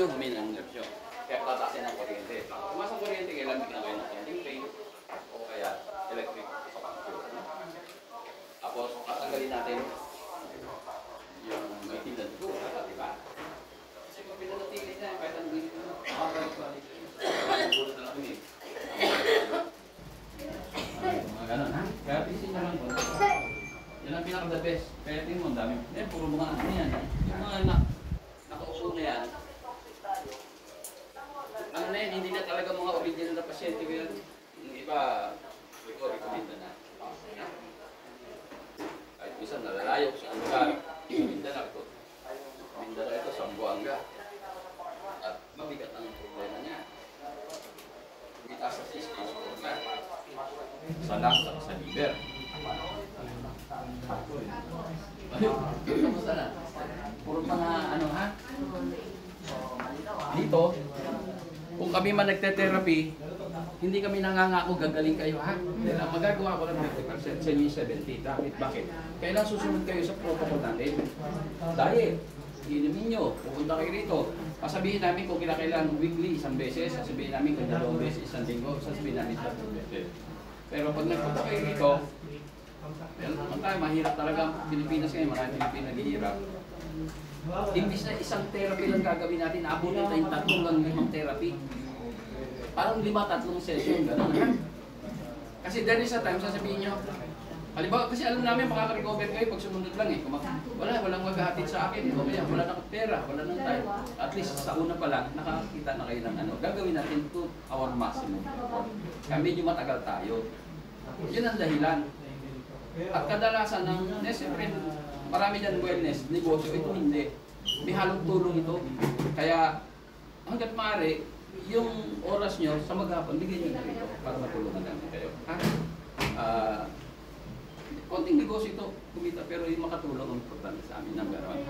nyo, humina ang nerves nyo. Kaya patatasin ang kuryente. Tumas ang kuryente, kailan bigyan kayo ng ending pain o kaya electric acupuncture. Tapos, tatanggalin natin yung may tindan ko, di ba? Kasi kung pinanatilis na, kahit ang bilis na, makakalik-balik. Nakakagulot na lang kami. Mga ganon, ha? Kaya pisin nyo lang po. Yan ang pinaka-the best. Kaya tingin mo, ang dami. Eh, puro mga ano yan. Yung mga nakaupo na yan. Ano na yan, hindi na talaga mga original na pasyente ko yan. Yung iba, ito, recommenda na. Kahit minsan nalalayo sa lugar. Mindanao ito. Mindanao ito, Sambuanga. At mabigat ang problema niya. Itaas sa stage 4 na. Sa lasa, sa liver. Ayun, kamusta na? Puro mga ano ha? Dito, kung kami man nagte-therapy, hindi kami nangangako gagaling kayo ha? Dahil ang magagawa ko lang 50%, sa inyo 70%. Bakit? Kailan susunod kayo sa protocol natin? Diet. Inumin nyo, pupunta kayo rito. Sasabihin namin kung kailangan weekly, isang beses. Sasabihin namin kung 2 beses, isang linggo. Sasabihin namin 3 beses. Pero pag nagpunta kayo rito, mahirap talaga ang Pilipinas ngayon, marami Pilipino naghihirap. Imbis na isang therapy lang gagawin natin, abutin tayong 3 hanggang 5 therapy. Parang 5, 3 session, gano'n ha? Kasi there is a time, sasabihin nyo, halimbawa, kasi alam namin makaka-recover kayo pag sumunod lang eh. Walang maghahatid sa akin, o kaya wala nang pera, wala nang time. At least sa una pa lang, nakakita na kayo ng ano. Gagawin natin to our maximum. Kaya medyo matagal tayo. Yun ang dahilan. At kadalasan ng, siyempre, marami dyan wellness, negosyo, ito hindi. May halong tulong ito. Kaya, hanggat maaari, yung oras nyo sa maghapon, bigyan nyo na ito para matulungan namin kayo. Ha? Konting negosyo ito, kumita, pero yung makatulong ang importante sa amin ng gano'n.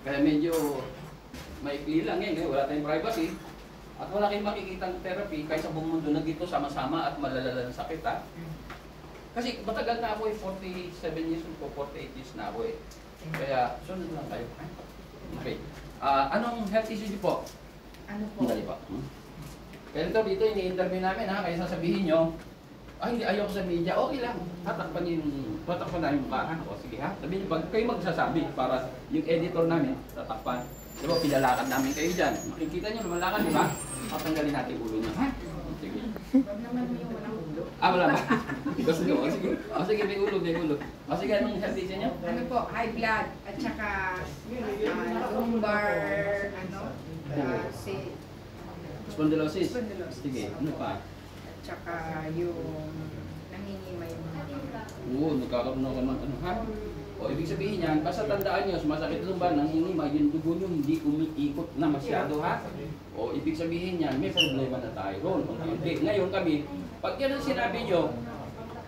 Kaya medyo maikli lang eh, wala tayong privacy. At wala kayong makikitang therapy, kahit sa buong mundo na dito sama-sama at malalala ng sakit ha. Kasi matagal na ako eh, 47 years old ko, 48 years na ako eh. Kaya sunod lang kayo. Okay. Anong health issue po? Ano po? Dali pa. Kaya dito ini-interview namin ha, kaya sasabihin nyo, hindi ayaw ko sa media, okay lang. Tatakpan na yung mukha. O sige ha, sabihin nyo, pag kayo magsasabi para yung editor namin, tatakpan. Diba, pinalakad namin kayo dyan. Makikita nyo, lumalakad, di ba? Patanggalin natin ulo nyo, ha? Sige. Huwag naman yung walang ulo. Wala ba? Gusto nyo, o sige. O sige, may ulo, may ulo. O sige, anong health issue nyo? Ano po, high blood, at saka lumbar, Spondylosis. Spondylosis. Sige, ano pa? At saka yung nangingimay yung Oo, nagkakaroon ako ng ano, ha? O, ibig sabihin yan, basta tandaan nyo, sumasakit lumbar, nangingimay, yung dugo nyo hindi umiikot na masyado, ha? O, ibig sabihin yan, may problema na tayo ron. Okay. Ngayon kami, pag yan ang sinabi nyo,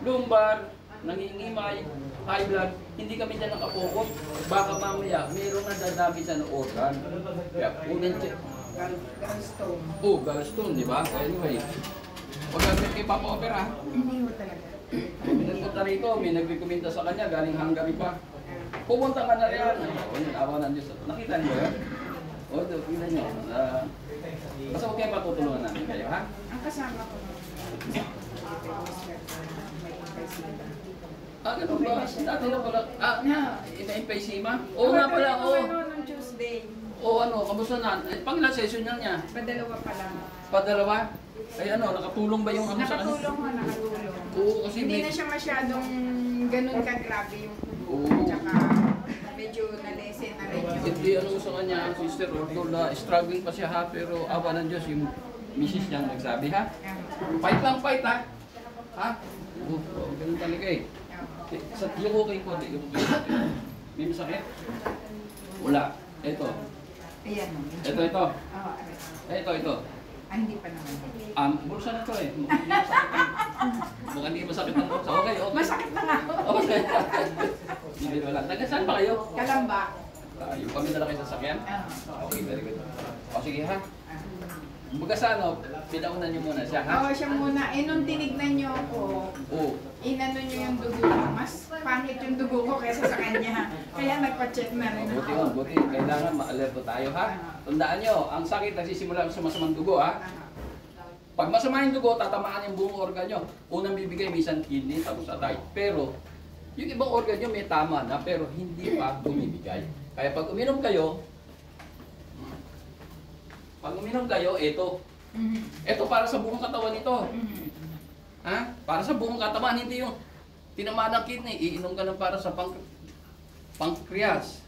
lumbar, nangingimay, high blood, hindi kami dyan nakapokus. Baka mamaya, mayroong nadadami sa organ. Kaya, unang check. gallstone. Oh, gallstone, di ba? Anyway, pag kayo papa-opera, Hindi mo talaga. pinagpunta rito, may nag-recommenda sa kanya, galing Hungary pa. Pumunta ka na rin. O, yun, awa ng Diyos. Nakita niyo ba yun? O, ito, tingnan niyo. Basta huwag kayo patutulungan namin kayo, ha? Ang kasama ko may emphysema. Ganun ba? Dati na pala. Ina-emphysema? Oo nga pala, oo. Ano, Tuesday. O ano, kamusta na? Pangilang session niya? Padalawa pa lang. Padalawa? Ay ano, nakatulong ba yung ano sa kanya? Nakatulong mo, nakatulong. Oo, kasi Hindi na siya masyadong ganun ka-grabe yung Oo. Tsaka medyo na-lessen na rin yung Hindi ano sa kanya, Sister Ordo, na struggling pa siya ha, pero awa ng Diyos, yung misis niya nagsabi ha. Fight lang, fight ha. Ha? Oo, ganun talaga eh. Yung okay ko, yung okay. May masakit? Wala. Ito. Ayan. Ito. Oo, Ito. hindi pa naman. Bulsa na to eh. Mukhang hindi masakit ang bulsa. Okay. Masakit na nga. Okay. Hindi wala. Taga saan ba kayo? Kalamba. Yung kami na lang kayo sasakyan? Oo. Okay, very good. O sige ha. Kumbaga sa ano, pinaunan niyo muna siya, ha? Oo, siya muna. Eh, nung tinignan niyo ako, Oo. inano niyo yung dugo ko. Mas pangit yung dugo ko kaysa sa kanya. Kaya nagpa-check na rin Buti ako. yun, buti. Kailangan ma-alerto tayo, ha? Tandaan nyo, ang sakit nagsisimula sa masamang dugo, ha? Pag masama yung dugo, tatamaan yung buong organ nyo. Unang bibigay, minsan kidney, tapos atay. Pero, yung ibang organ nyo may tama na, pero hindi pa bumibigay. Kaya pag uminom kayo, ito. Ito para sa buong katawan nito. Ha? Para sa buong katawan, hindi yung tinamaan ng kidney, iinom ka ng para sa pancreas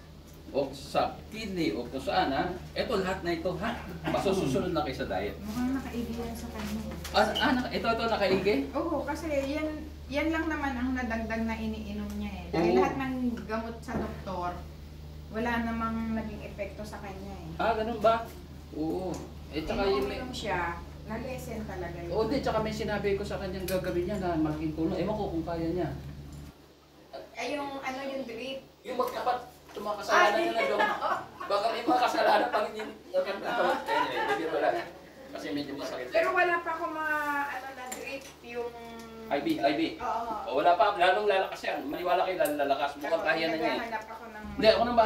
o sa kidney o kung saan, ha? Ito lahat na ito, ha? Masusunod na kayo sa diet. Mukhang nakaigi yan sa kanya. Ito nakaigi? Oo, kasi yan lang naman ang nadagdag na iniinom niya eh. Dahil Oo. lahat ng gamot sa doktor, wala namang naging epekto sa kanya eh. Ganun ba? Oo. Tsaka Nung yung uminom siya, nag-lesen talaga yun. Oo, tsaka may sinabi ko sa kanyang gagawin niya na malaking tulong. Ewan ko kung kaya niya. Ay, yung ano yung drip. Yung magkapat, yung mga kasalanan niya na doon. Baka may mga kasalanan pang hindi. Anyway, hindi wala. Kasi medyo masakit. Pero wala pa ako mga ano na drip yung... IV. Oo. O, wala pa, lalong lalakas yan. Maniwala kayo, lalong lalakas. Mukhang kaya na niya eh. Naghahanap ako ng... Hindi, ako nang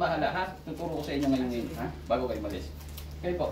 bahala, ha? Tuturo ko sa inyo ngayon, ha? Bago kayo malis. Kayo po,